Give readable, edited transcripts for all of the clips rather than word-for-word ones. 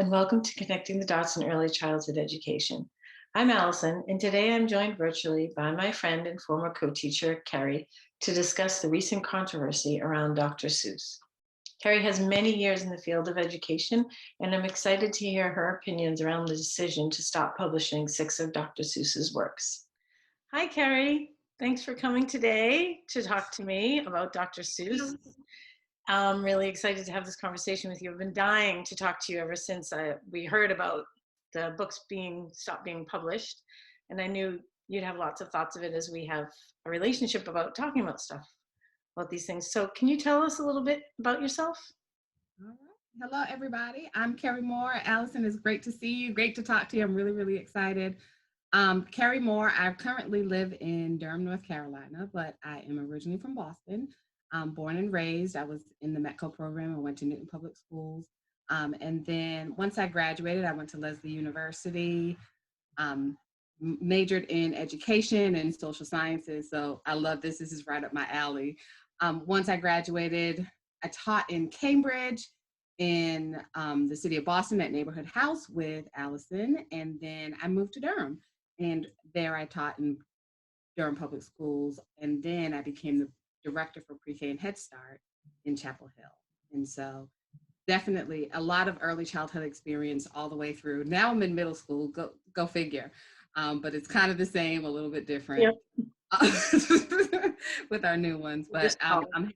and welcome to Connecting the Dots in Early Childhood Education. I'm Allison, and today I'm joined virtually by my friend and former co-teacher, Carrie, to discuss the recent controversy around Dr. Seuss. Carrie has many years in the field of education, and I'm excited to hear her opinions around the decision to stop publishing 6 of Dr. Seuss's works. Hi, Carrie. Thanks for coming today to talk to me about Dr. Seuss. I'm really excited to have this conversation with you. I've been dying to talk to you ever since we heard about the books stopped being published. And I knew you'd have lots of thoughts of it as we have a relationship about talking about stuff, about these things. So can you tell us a little bit about yourself? All right. Hello, everybody. I'm Carrie Moore. Allison, it's great to see you. Great to talk to you. I'm really, really excited. Carrie Moore, I currently live in Durham, North Carolina, but I am originally from Boston. Born and raised. I was in the METCO program. I went to Newton Public Schools. And then once I graduated, I went to Lesley University, majored in education and social sciences. So I love this. This is right up my alley. Once I graduated, I taught in Cambridge, in the city of Boston at Neighborhood House with Allison. And then I moved to Durham. And there I taught in Durham Public Schools. And then I became the director for pre-K and Head Start in Chapel Hill. And so definitely a lot of early childhood experience all the way through. Now I'm in middle school, go figure. But it's kind of the same, a little bit different with our new ones. But I'm happy.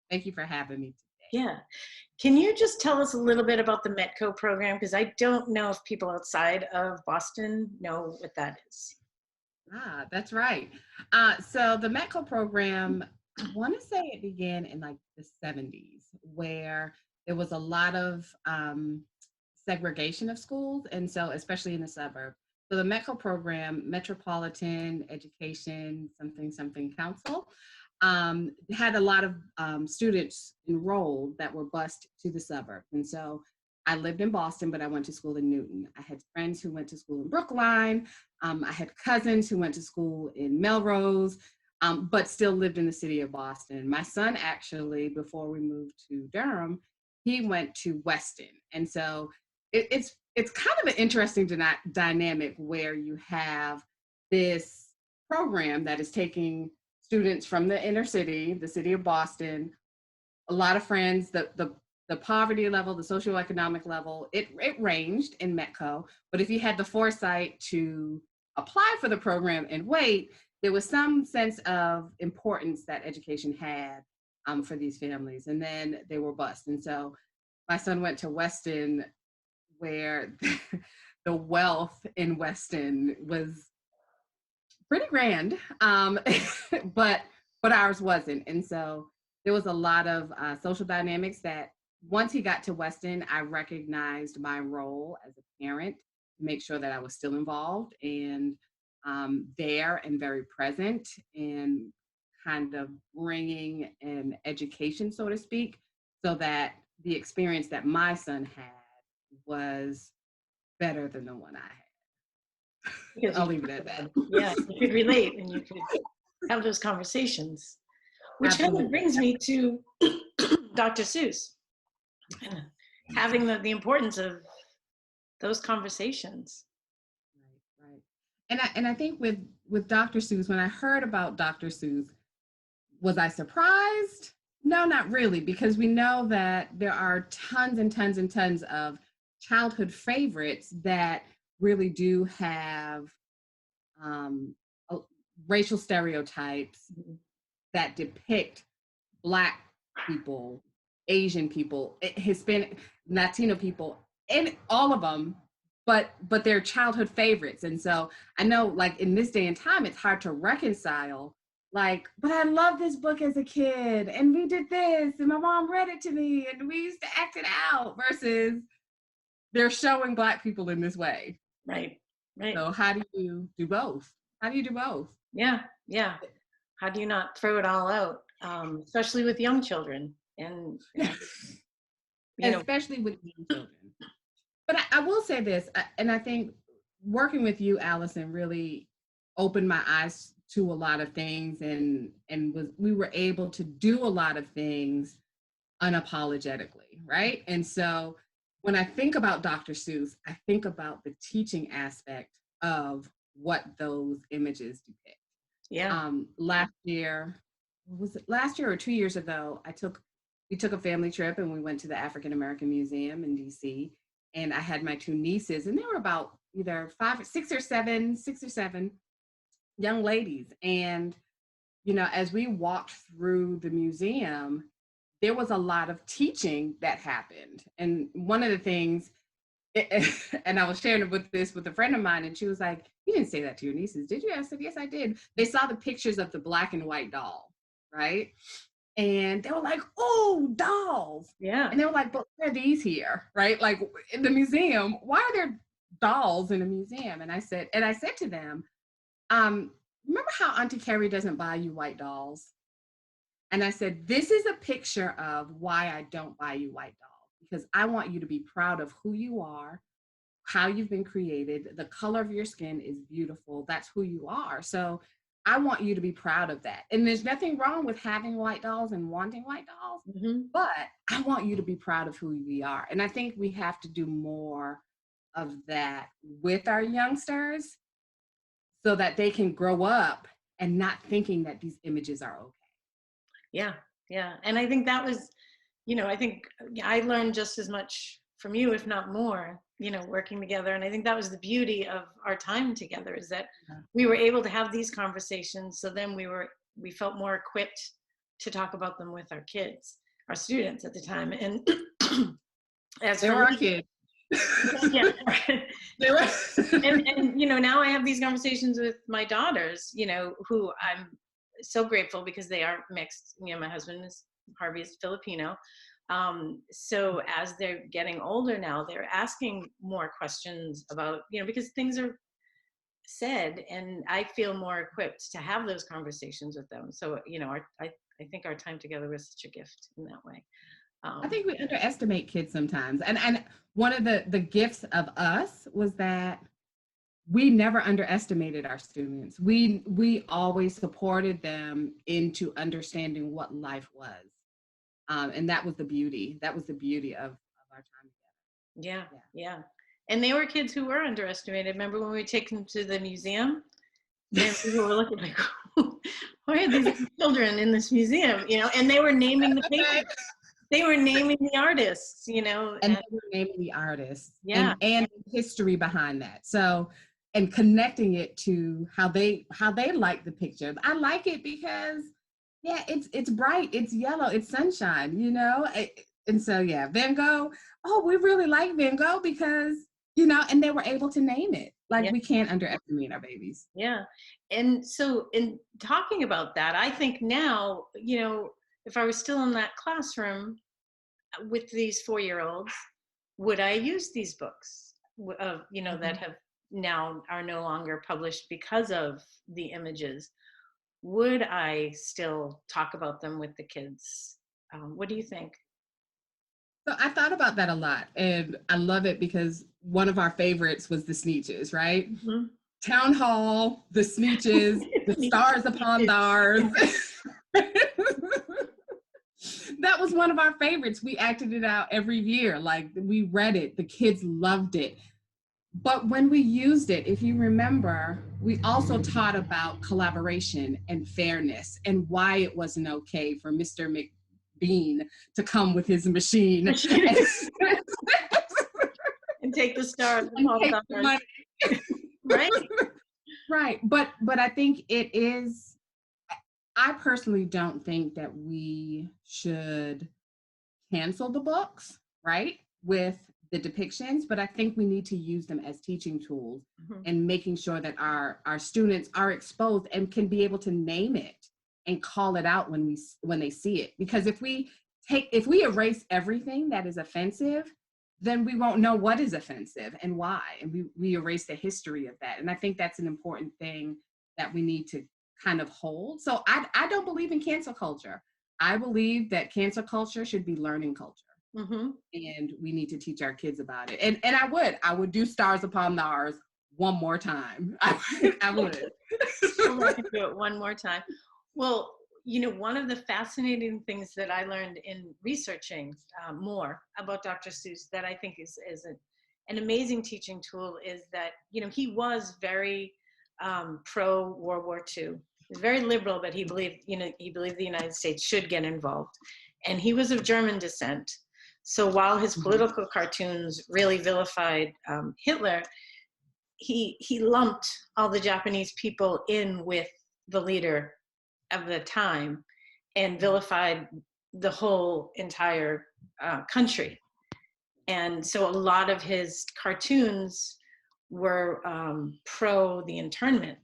Thank you for having me today. Yeah. Can you just tell us a little bit about the METCO program? Because I don't know if people outside of Boston know what that is. That's right. So the METCO program, I want to say it began in like the 70s, where there was a lot of segregation of schools. And so, especially in the suburbs. So the METCO program, Metropolitan Education something Council, had a lot of students enrolled that were bused to the suburbs. And so I lived in Boston, but I went to school in Newton. I had friends who went to school in Brookline. I had cousins who went to school in Melrose, but still lived in the city of Boston. My son actually, before we moved to Durham, he went to Weston. And so it's kind of an interesting dynamic where you have this program that is taking students from the inner city, the city of Boston, a lot of friends, the poverty level, the socioeconomic level, it ranged in METCO, but if you had the foresight to apply for the program and wait, there was some sense of importance that education had for these families, and then they were bused. And so my son went to Weston, where the wealth in Weston was pretty grand, but ours wasn't. And so there was a lot of social dynamics that once he got to Weston, I recognized my role as a parent to make sure that I was still involved and there and very present and kind of bringing an education, so to speak, so that the experience that my son had was better than the one I had. I'll leave it at that. Yeah, you could relate and you could have those conversations, which kind of brings me to Dr. Seuss, having the importance of those conversations. Right. And I think with Dr. Seuss, when I heard about Dr. Seuss, was I surprised? No, not really, because we know that there are tons and tons and tons of childhood favorites that really do have racial stereotypes that depict Black people, Asian people, Hispanic, Latino people, and all of them, but they're childhood favorites. And so I know, like, in this day and time, it's hard to reconcile, like, but I love this book as a kid, and we did this, and my mom read it to me, and we used to act it out, versus they're showing Black people in this way. Right. So how do you do both? Yeah. How do you not throw it all out, especially with young children? And especially with young children. But I will say this, and I think working with you, Allison, really opened my eyes to a lot of things, and we were able to do a lot of things unapologetically, right? And so when I think about Dr. Seuss, I think about the teaching aspect of what those images depict. Yeah. Last year, was it last year or 2 years ago, we took a family trip and we went to the African American Museum in DC. And I had my two nieces, and they were about either six or seven young ladies. And, as we walked through the museum, there was a lot of teaching that happened. And one of the things, and I was sharing with a friend of mine, and she was like, "You didn't say that to your nieces, did you?" I said, "Yes, I did." They saw the pictures of the black and white doll, right? And they were like, "Oh, dolls!" Yeah. And they were like, "But why are these here, right? Like in the museum, why are there dolls in a museum?" And I said to them, "Remember how Auntie Carrie doesn't buy you white dolls?" And I said, "This is a picture of why I don't buy you white dolls, because I want you to be proud of who you are, how you've been created. The color of your skin is beautiful. That's who you are. So I want you to be proud of that. And there's nothing wrong with having white dolls and wanting white dolls, Hmm. but I want you to be proud of who we are." And I think we have to do more of that with our youngsters so that they can grow up and not thinking that these images are okay. Yeah. Yeah. And I think that was, I think I learned just as much from you, if not more, working together. And I think that was the beauty of our time together, is that Yeah. we were able to have these conversations. So then we felt more equipped to talk about them with our kids, our students at the time. And as They for were our me, kids. yeah. They were. And now I have these conversations with my daughters, who I'm so grateful, because they are mixed. My husband is Harvey is Filipino. So as they're getting older now, they're asking more questions about, because things are said, and I feel more equipped to have those conversations with them. So, I think our time together was such a gift in that way. I Um, think we underestimate kids sometimes. And one of the gifts of us was that we never underestimated our students. We always supported them into understanding what life was. And that was the beauty. That was the beauty of our time yeah, together. yeah. And they were kids who were underestimated. Remember when we take them to the museum? And people were looking like, why are these children in this museum? And they were naming the Yeah. paintings. They were naming the artists, And and they were naming the artists yeah, and the history behind that. So, and connecting it to how they like the picture. I like it because yeah, it's bright, it's yellow, it's sunshine. And so yeah, Van Gogh. Oh, we really like Van Gogh because and they were able to name it. Like yeah, we can't underestimate our babies. yeah. And so in talking about that, I think now, if I was still in that classroom with these 4-year-olds, would I use these books of, that Mhm. have now are no longer published because of the images? Would I still talk about them with the kids? What do you think? So I thought about that a lot, and I love it because one of our favorites was the Sneetches, right? Mhm. Town Hall, the Sneetches, the Stars Upon Stars. That was one of our favorites. We acted it out every year. Like we read it, the kids loved it. But when we used it, if you remember, we also taught about collaboration and fairness and why it wasn't okay for Mr. McBean to come with his machine And take the stars and and all take the stars, money. right? Right. But I think it is, I personally don't think that we should cancel the books, right? With the depictions, but I think we need to use them as teaching tools Mhm. and making sure that our students are exposed and can be able to name it and call it out when they see it. Because if we erase everything that is offensive, then we won't know what is offensive and why. And we erase the history of that. And I think that's an important thing that we need to kind of hold. So I don't believe in cancel culture. I believe that cancel culture should be learning culture. Mhm. And we need to teach our kids about it. And I would do Stars Upon Stars one more time. I would. Go back and do it one more time. Well, one of the fascinating things that I learned in researching more about Dr. Seuss that I think is an amazing teaching tool is that, he was very pro World War II. He was very liberal, but he believed the United States should get involved. And he was of German descent. So while his political cartoons really vilified Hitler, he lumped all the Japanese people in with the leader of the time and vilified the whole entire country. And so a lot of his cartoons were pro the internment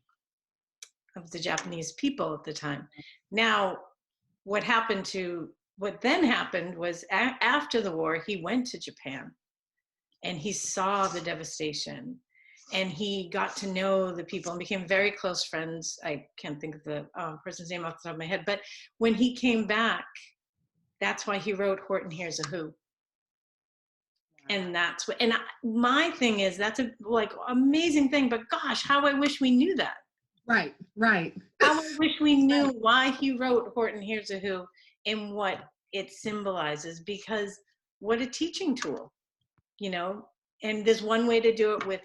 of the Japanese people at the time. Now, what then happened was after the war, he went to Japan and he saw the devastation and he got to know the people and became very close friends. I can't think of the person's name off the top of my head, but when he came back, that's why he wrote Horton Hears a Who. And that's what, and my thing is, that's a amazing thing, but gosh, how I wish we knew that. Right. How I wish we knew why he wrote Horton Hears a Who and what it symbolizes, because what a teaching tool, and there's one way to do it with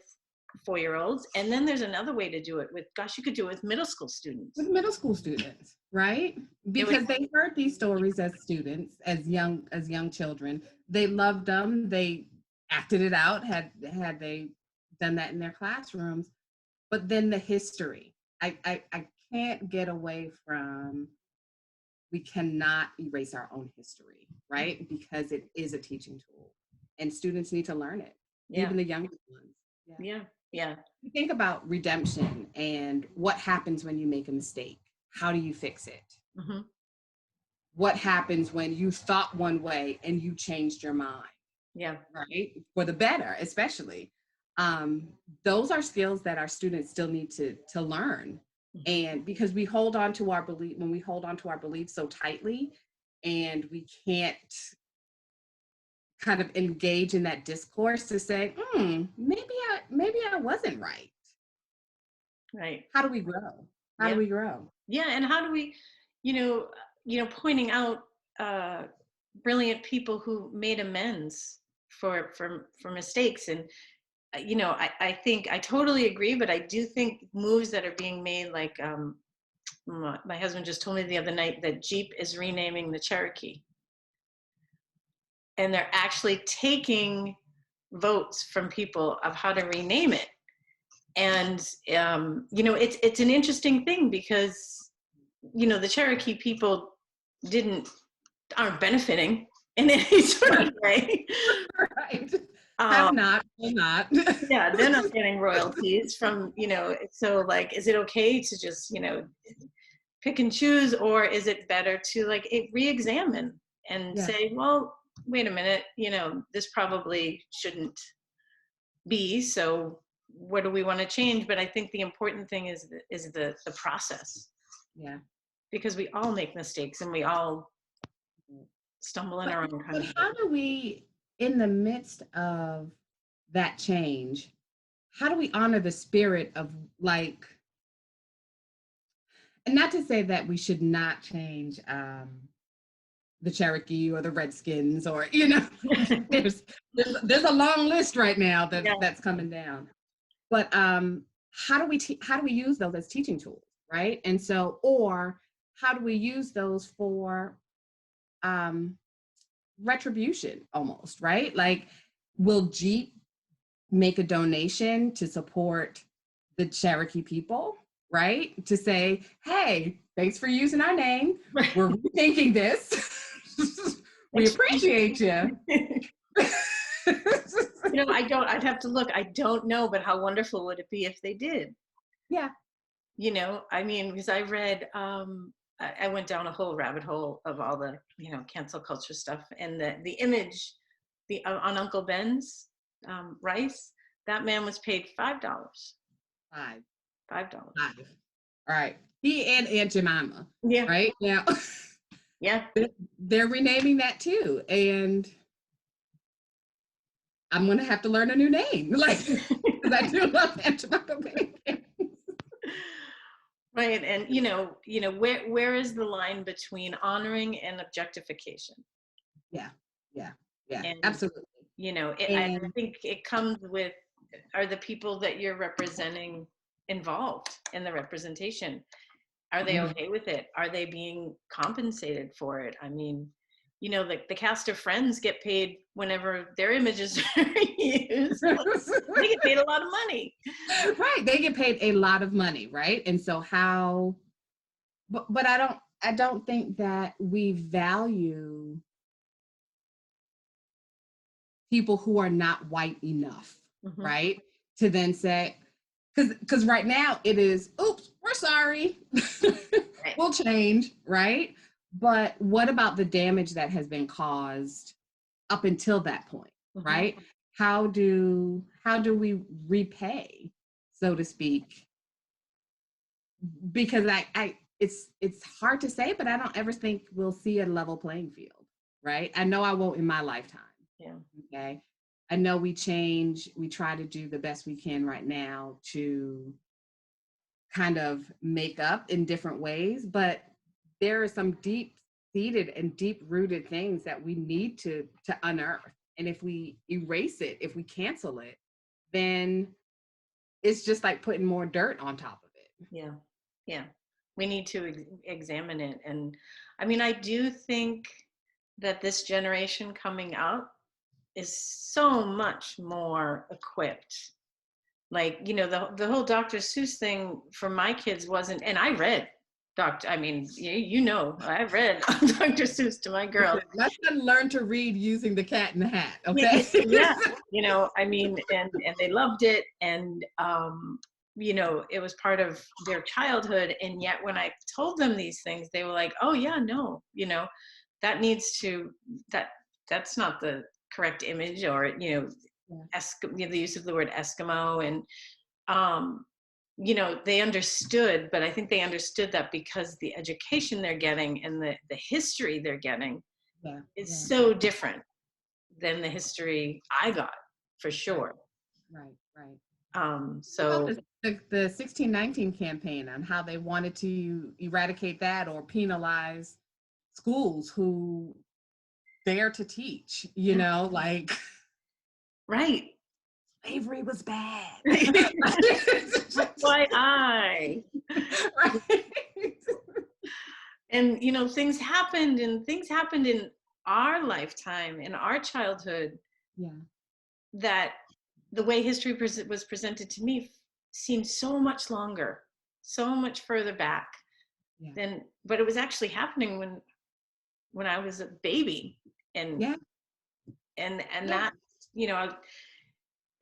4-year-olds, and then there's another way to do it with, you could do it with middle school students. With middle school students, right? Because they heard these stories as students, as young children. They loved them. They acted it out. Had they done that in their classrooms, but then the history. I can't get away from. We cannot erase our own history, right? Because it is a teaching tool, and students need to learn it. Yeah. Even the youngest ones. Yeah. You think about redemption and what happens when you make a mistake. How do you fix it? Mm-hmm. What happens when you thought one way and you changed your mind? Yeah. Right? For the better, especially. Those are skills that our students still need to learn. And because we hold on to our belief, when we hold on to our beliefs so tightly, and we can't kind of engage in that discourse to say, maybe I wasn't right. Right. How do we grow? How do we grow? Yeah, and how do we, pointing out brilliant people who made amends for mistakes. And I think I totally agree, but I do think moves that are being made, like my husband just told me the other night that Jeep is renaming the Cherokee. And they're actually taking votes from people of how to rename it. And, it's an interesting thing because, the Cherokee people aren't benefiting in any sort of way. Right. Have not, will not. Yeah, they're not getting royalties from, so is it okay to just, pick and choose, or is it better to re-examine and say, well, wait a minute, this probably shouldn't be, so what do we want to change? But I think the important thing is the process. Yeah. Because we all make mistakes and we all stumble in our own kind of. How do we, in the midst of that change, how do we honor the spirit of and not to say that we should not change the Cherokee or the Redskins, or there's a long list right now that's coming down. But how do we use those as teaching tools, right? And so, or how do we use those for retribution almost, right? Will Jeep make a donation to support the Cherokee people, right? To say, hey, thanks for using our name. We're rethinking this. We appreciate you. I'd have to look. I don't know, but how wonderful would it be if they did? Yeah. Because I read, I went down a whole rabbit hole of all the, cancel culture stuff, and the image, on Uncle Ben's rice, that man was paid $5. $5. All right. He and Aunt Jemima. Yeah. Right now. Yeah. They're renaming that too, and I'm gonna have to learn a new name, because I do love Aunt Jemima pancakes. Right. And where is the line between honoring and objectification? Yeah, yeah, yeah, And absolutely. I And think it comes with, are the people that you're representing involved in the representation? Are they mhm. okay with it? Are they being compensated for it? I mean, the cast of Friends get paid whenever their images are used. They get paid a lot of money. Right, they get paid a lot of money, right? And so how, but I don't think that we value people who are not white enough, Mhm. right? To then say, because right now it is, oops, we're sorry. Right. We'll change, right? But what about the damage that has been caused up until that point, Mhm. right? How do we repay, so to speak? Because it's hard to say, but I don't ever think we'll see a level playing field, right? I know I won't in my lifetime. Yeah. Okay. I know we try to do the best we can right now to kind of make up in different ways, but there are some deep seated and deep rooted things that we need to unearth. And if we erase it, if we cancel it, then it's just like putting more dirt on top of it. Yeah. Yeah. We need to examine it. And I mean, I do think that this generation coming up is so much more equipped. Like, the whole Dr. Seuss thing for my kids wasn't, and I read I mean, I read Dr. Seuss to my girls. Okay, my son learned to read using the Cat in the Hat. Yeah, Okay. yeah, I mean, and they loved it, and it was part of their childhood. And yet, when I told them these things, they were like, "Oh yeah, no, that needs to that that's not the correct image," or Yeah. the use of the word Eskimo, and um, they understood. But I think they understood that because the education they're getting and the history they're getting Yeah. is Yeah. so different than the history I got, for Right. sure. Right. Right. What about So the 1619 campaign and how they wanted to eradicate that or penalize schools who dare to teach, yeah, like right. slavery was bad. Why I Right. and things happened in our lifetime, in our childhood, Yeah. that the way history was presented to me seemed so much longer, so much further back Yeah. than, but it was actually happening when I was a baby. and Yeah. and Yeah. that you know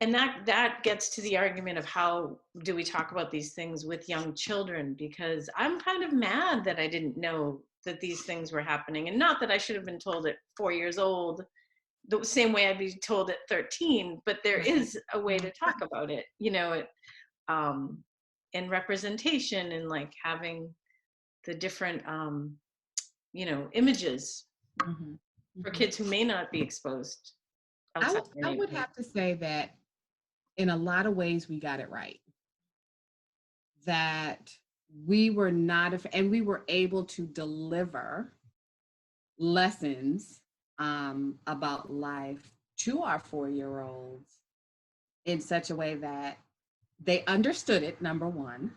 and that gets to the argument of how do we talk about these things with young children, because I'm kind of mad that I didn't know that these things were happening, and not that I should have been told at 4 years old the same way I'd be told at 13, but there Right. is a way to talk about it, um and representation, and like having the different images Mhm. for Mhm. kids who may not be exposed outside their I would neighborhood. have to say that in a lot of ways we got it right. That we were not, and we were able to deliver lessons about life to our 4-year-olds in such a way that they understood it, number one.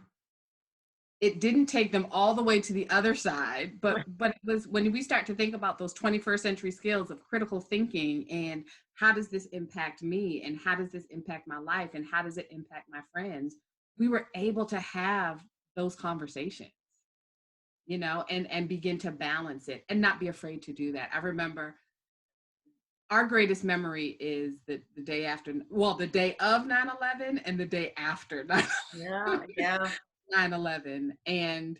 It didn't take them all the way to the other side, but it was when we start to think about those 21st century skills of critical thinking and how does this impact me and how does this impact my life and how does it impact my friends, we were able to have those conversations, and begin to balance it and not be afraid to do that. I remember our greatest memory is the day after, well, the day of 9/11 and the day after Yeah, yeah. 9/11. And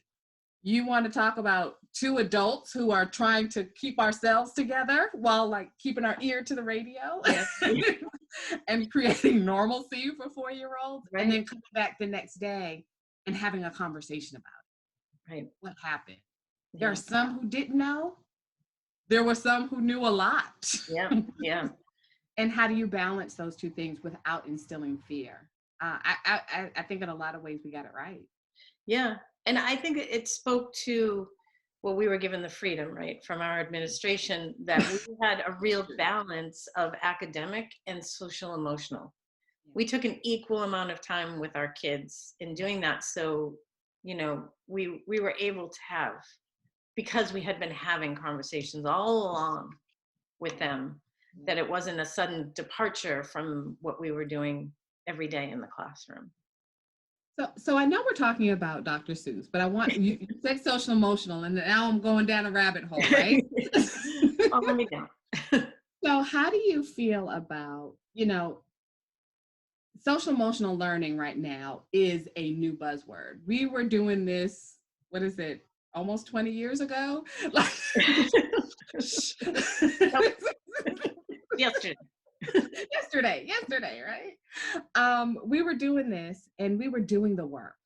you want to talk about two adults who are trying to keep ourselves together while like keeping our ear to the radio Yeah, yeah, and creating normalcy for 4-year-olds, and right, then coming back the next day and having a conversation about right. what happened. There are Yeah, some who didn't know. There were some who knew a lot. yeah, yeah. And how do you balance those two things without instilling fear? I think in a lot of ways we got it right. Yeah. And I think it spoke to, well, we were given the freedom, right, from our administration that we had a real True. balance of academic and social emotional. Yeah. We took an equal amount of time with our kids in doing that. So, we were able to have, because we had been having conversations all along with them, Yeah. that it wasn't a sudden departure from what we were doing every day in the classroom. So I know we're talking about Dr. Seuss, but I want you said social emotional, and now I'm going down a rabbit hole, right? Follow me down. So how do you feel about, social emotional learning right now is a new buzzword. We were doing this, what is it, almost 20 years ago? Like Nope. Yesterday. yesterday, right? We were doing this and we were doing the work,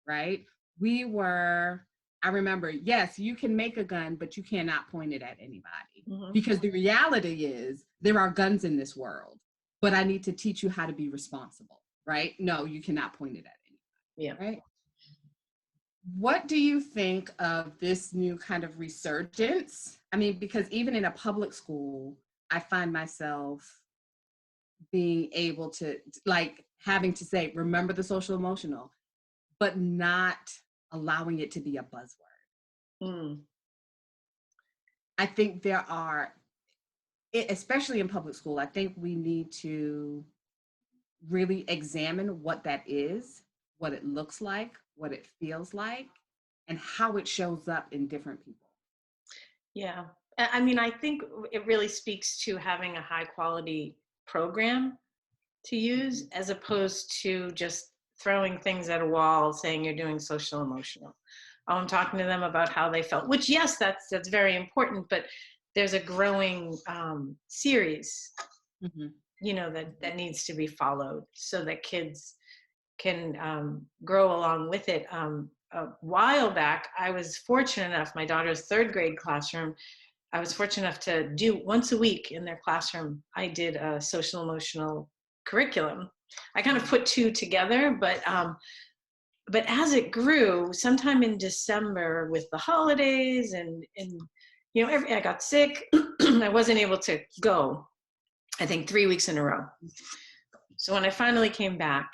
right? We were, I remember, yes, you can make a gun, but you cannot point it at anybody. Mhm. Because the reality is there are guns in this world, but I need to teach you how to be responsible, right? No, you cannot point it at Yeah. anybody, right? What do you think of this new kind of resurgence? I mean, because even in a public school, I find myself being able to, like, having to say, remember the social emotional, but not allowing it to be a buzzword. Mm. I think there are, especially in public school, I think we need to really examine what that is, what it looks like, what it feels like, and how it shows up in different people. Yeah. I mean, I think it really speaks to having a high quality program to use, as opposed to just throwing things at a wall saying you're doing social emotional. I'm talking to them about how they felt, which, yes, that's very important, but there's a growing series, Mhm. that needs to be followed so that kids can grow along with it. A while back, I was fortunate enough, my daughter's third grade classroom, I was fortunate enough to do once a week in their classroom. I did a social emotional curriculum. I kind of put two together, but as it grew, sometime in December with the holidays and I got sick. I wasn't able to go. I think 3 weeks in a row. So when I finally came back,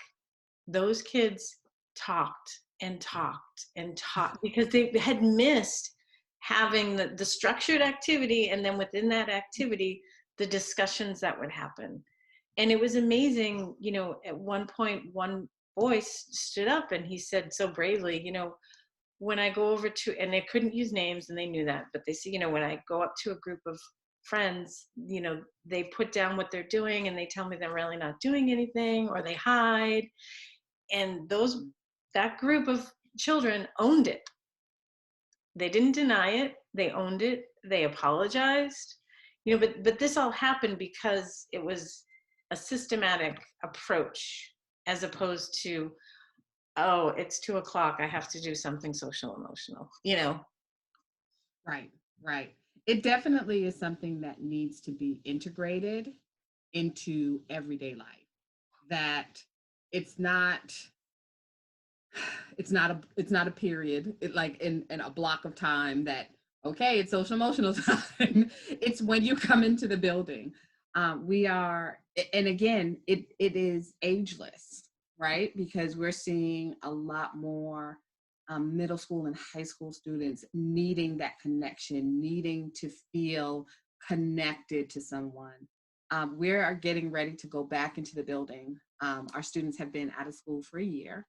those kids talked and talked and talked because they had missed having the structured activity, and then within that activity the discussions that would happen. And it was amazing. At one point, one boy stood up and he said so bravely, when I go over to, and they couldn't use names and they knew that, but they said, when I go up to a group of friends, they put down what they're doing and they tell me they're really not doing anything, or they hide. And that group of children owned it. They didn't deny it, they owned it, they apologized. But this all happened because it was a systematic approach, as opposed to, oh, it's 2 o'clock, I have to do something social emotional. Right, right. It definitely is something that needs to be integrated into everyday life. That it's not it's not a period, like in a block of time that, okay, it's social emotional time. It's when you come into the building. We are, and again, it is ageless, right? Because we're seeing a lot more middle school and high school students needing that connection, needing to feel connected to someone. We are getting ready to go back into the building. Our students have been out of school for a year.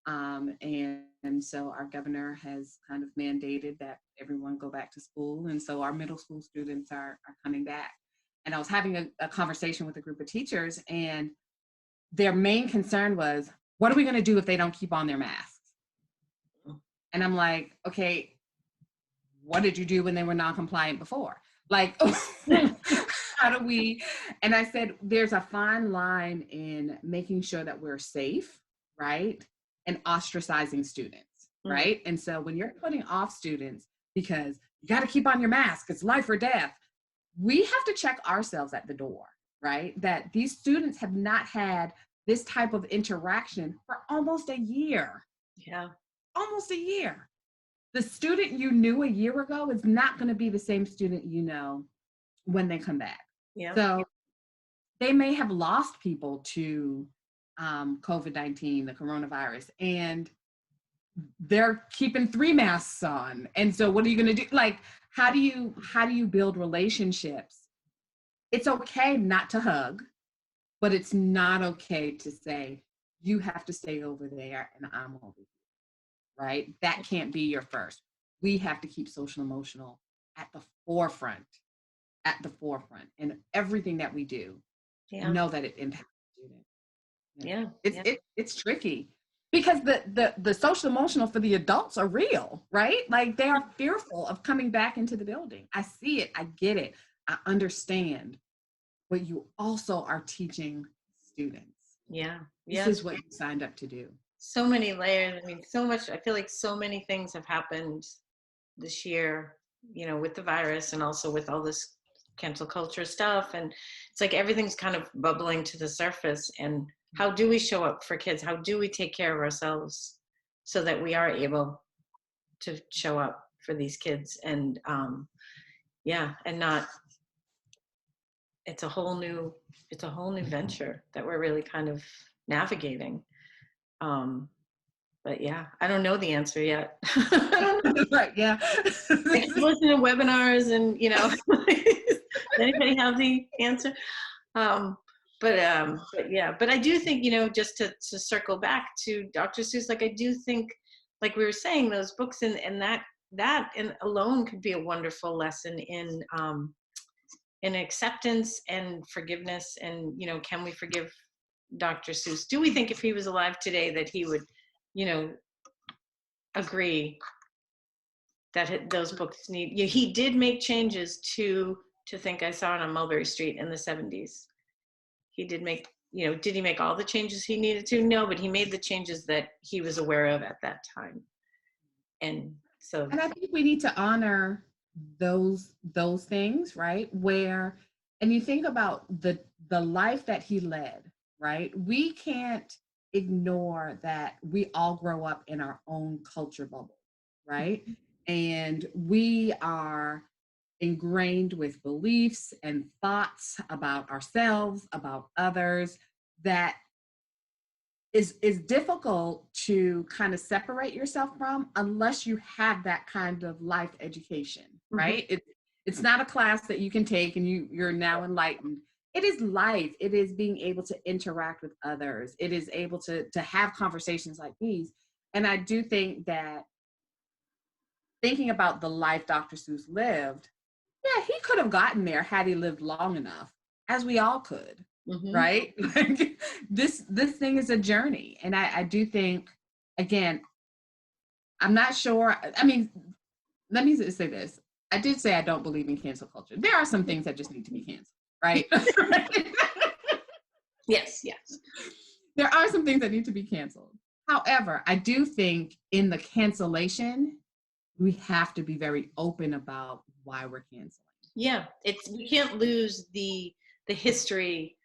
And so our governor has kind of mandated that everyone go back to school. And so our middle school students are coming back. And I was having a conversation with a group of teachers, and their main concern was, what are we going to do if they don't keep on their masks? And I'm like, okay, what did you do when they were non-compliant before? Like, how do we? And I said, there's a fine line in making sure that we're safe, right? And ostracizing students, Mm. right? And so when you're putting off students because you got to keep on your mask, it's life or death, we have to check ourselves at the door, right? That these students have not had this type of interaction for almost a year. Yeah. almost a year. The student you knew a year ago is not going to be the same student you know when they come back. Yeah. So they may have lost people to COVID-19, the coronavirus, and they're keeping 3 masks on. And so what are you going to do? Like, how do you build relationships? It's okay not to hug, but it's not okay to say, you have to stay over there and I'm over here, right? That can't be your first. We have to keep social emotional at the forefront, and everything that we do, Yeah. know that it impacts the student. Yeah. It's tricky because the social emotional for the adults are real, right? Like they are fearful of coming back into the building. I see it, I get it, I understand, but you also are teaching students. Yeah. This Yes. is what you signed up to do. So many layers. I mean, so much. I feel like so many things have happened this year, with the virus and also with all this cancel culture stuff. And it's like everything's kind of bubbling to the surface. And how do we show up for kids? How do we take care of ourselves so that we are able to show up for these kids? And yeah, and not, it's a whole new venture that we're really kind of navigating. Um, but yeah, I don't know the answer yet. I don't know. Right, yeah. I keep listening to webinars and, does anybody have the answer? Um, but yeah, but I do think, just to circle back to Dr. Seuss, like I do think, like we were saying, those books and that and alone could be a wonderful lesson in acceptance and forgiveness. And, can we forgive Dr. Seuss? Do we think if he was alive today that he would, you know, agree that those books need, he did make changes to Think I Saw It on Mulberry Street in the 70s. He did make, did he make all the changes he needed to? No, but he made the changes that he was aware of at that time. And so, And I think we need to honor those things, right? Where, and you think about the life that he led, right? We can't ignore that we all grow up in our own culture bubble, right? And we are ingrained with beliefs and thoughts about ourselves, about others, that is difficult to kind of separate yourself from unless you have that kind of life education, right? It's not a class that you can take and you're now enlightened. It is life. It is being able to interact with others. It is able to have conversations like these. And I do think that thinking about the life Dr. Seuss lived, yeah, he could have gotten there had he lived long enough, as we all could, right? Like, this thing is a journey. And I do think, again, I'm not sure. I mean, let me say this. I did say I don't believe in cancel culture. There are some things that just need to be canceled, right? yes. There are some things that need to be canceled. However, I do think in the cancellation, we have to be very open about why we're canceling. Yeah, we can't lose the history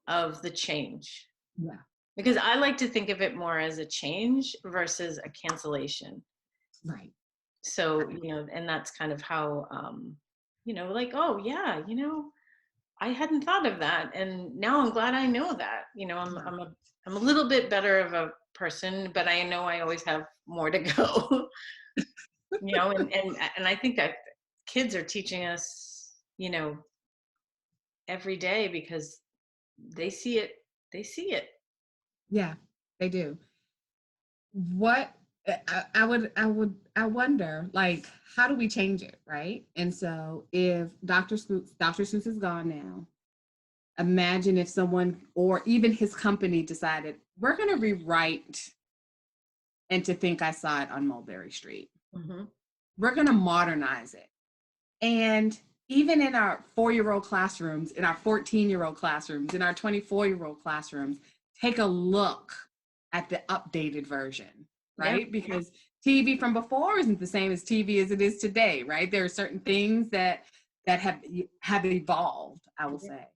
of the change. Yeah. Because I like to think of it more as a change versus a cancellation. Right. So, and that's kind of how, like, oh yeah, I hadn't thought of that. And now I'm glad I know that, I'm a little bit better of a person, but I know I always have more to go, and I think that kids are teaching us, every day because they see it. Yeah, they do. What I wonder, like, how do we change it, right? And so if Dr. Seuss is gone now, imagine if someone or even his company decided we're going to rewrite and To Think I Saw It on Mulberry Street. We're going to modernize it. And even in our 4-year-old classrooms, in our 14-year-old classrooms, in our 24-year-old classrooms, take a look at the updated version, right? Yeah. Because TV from before isn't the same as TV as it is today, right? There are certain things that have evolved, I will say.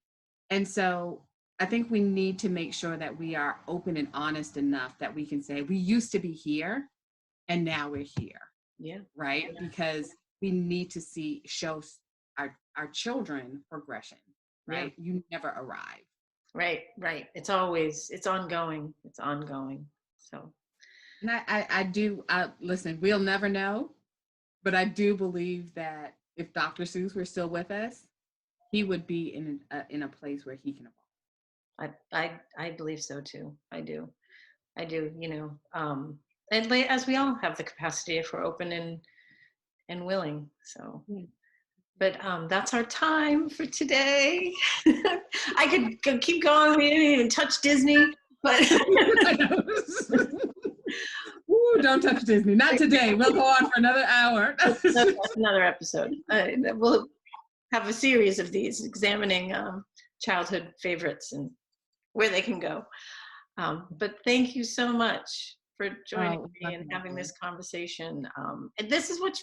And so I think we need to make sure that we are open and honest enough that we can say, we used to be here and now we're here, Yeah. right? Because we need to show our children progression, Yeah. right? You never arrive. Right. Right. It's ongoing. It's ongoing. So. And listen, we'll never know, but I do believe that if Dr. Seuss were still with us, he would be in a place where he can evolve. I believe so too. I do. And as we all have the capacity if we're open and willing. So, but that's our time for today. I could keep going. We didn't even touch Disney, but Ooh, don't touch Disney. Not today. We'll go on for another hour. That's another episode. We'll have a series of these examining childhood favorites and where they can go. But thank you so much for joining me and having this conversation. And this is what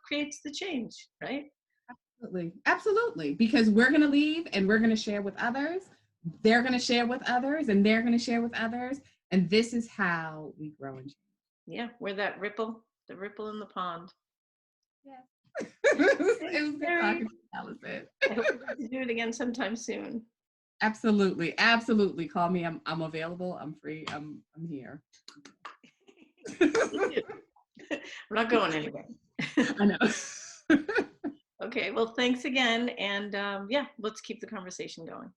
creates the change, right? Absolutely. Absolutely. Because we're going to leave and we're going to share with others. They're going to share with others and they're going to share with others. And this is how we grow and change. Yeah, we're the ripple in the pond. Yeah. It was good talking to you, Allison. I hope we get to do it again sometime soon. Absolutely. Absolutely. Call me. I'm available. I'm free. I'm here. We're not going anywhere. I know. Okay, well, thanks again. And let's keep the conversation going.